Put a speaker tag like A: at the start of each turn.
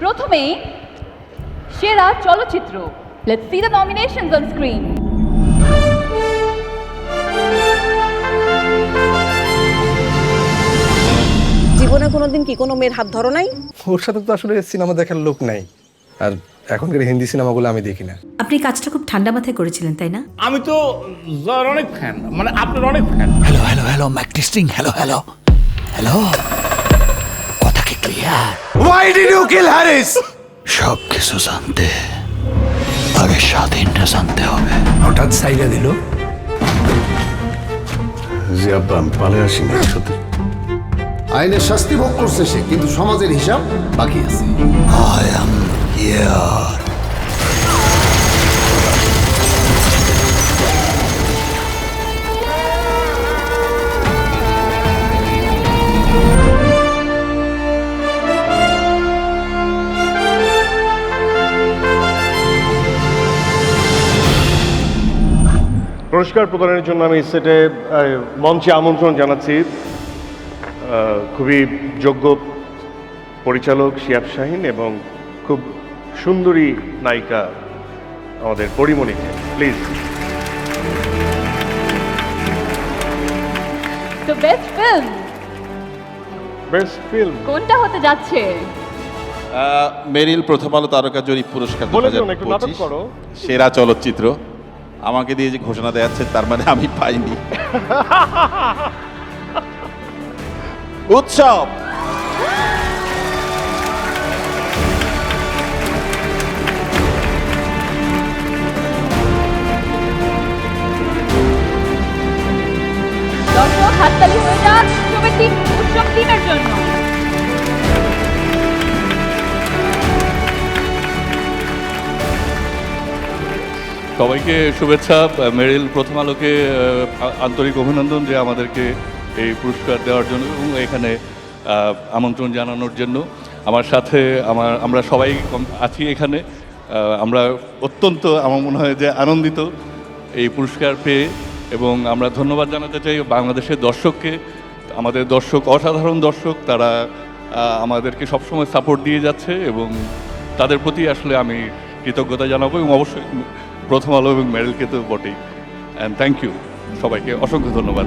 A: প্রথমেই সেরা চলচ্চিত্র। Let's see the nominations on screen.
B: জীবনে কোনোদিন কি কোনো মেয়ের হাত ধরো নাই?
C: ওর সাথে তো আসলে সিনেমা দেখার লোক নাই, আর এখনকার হিন্দি সিনেমাগুলো আমি দেখি না।
D: আপনি কাজটা খুব ঠান্ডা মাথায় করেছিলেন, তাই না?
E: আমি তো জয়ের অনেক ফ্যান, মানে আপনার অনেক fan.
F: Hello hello hello Mac testing, hello hello hello, কথা কি clear?
C: Why did you kill Harris?
F: সব কিছু জানতে আগে স্বাধীনটা জানতে হবে।
C: হঠাৎ সাইরা দিল।
G: জি আব্বা, আমি পালে আসিনি সত্যি।
H: আইনের শাস্তি ভোগ করছে সে, কিন্তু সমাজের হিসাব বাকি আছে।
F: I am here.
G: পুরস্কার প্রদানের জন্য আমি সেটে মঞ্চে আমন্ত্রণ জানাচ্ছি খুবই যোগ্য পরিচালক শিয়াব শাহিন এবং খুব সুন্দরী নায়িকা আমাদের পরিমণিকে। প্লিজ।
A: তো বেস্ট ফিল্ম
G: বেস্ট ফিল্ম
A: কোনটা হতে যাচ্ছে?
I: মেরিল প্রথম আলো তারকা জরিপ পুরস্কার
G: বলে দিন, একটু নাটক
I: 2025
G: করো।
I: সেরা চলচ্চিত্র। আমাকে দিয়ে যে ঘোষণা দেওয়া যাচ্ছে তার মানে আমি পাইনি। উৎসব।
A: দর্শক হাততালি হয়ে যাক উৎসব টিমের জন্য।
J: সবাইকে শুভেচ্ছা। মেরিল প্রথম আলোকে আন্তরিক অভিনন্দন যে আমাদেরকে এই পুরস্কার দেওয়ার জন্য এবং এখানে আমন্ত্রণ জানানোর জন্য। আমার সাথে আমরা সবাই আছি এখানে। আমরা অত্যন্ত, আমার মনে হয় যে আনন্দিত এই পুরস্কার পেয়ে, এবং আমরা ধন্যবাদ জানাতে চাই বাংলাদেশের দর্শককে। আমাদের দর্শক অসাধারণ দর্শক, তারা আমাদেরকে সবসময় সাপোর্ট দিয়ে যাচ্ছে এবং তাদের প্রতি আসলে আমি কৃতজ্ঞতা জানাবো, এবং অবশ্যই প্রথম আলো এবং মেরিলকে তো বটেই। অ্যান্ড থ্যাংক ইউ সবাইকে, অসংখ্য ধন্যবাদ।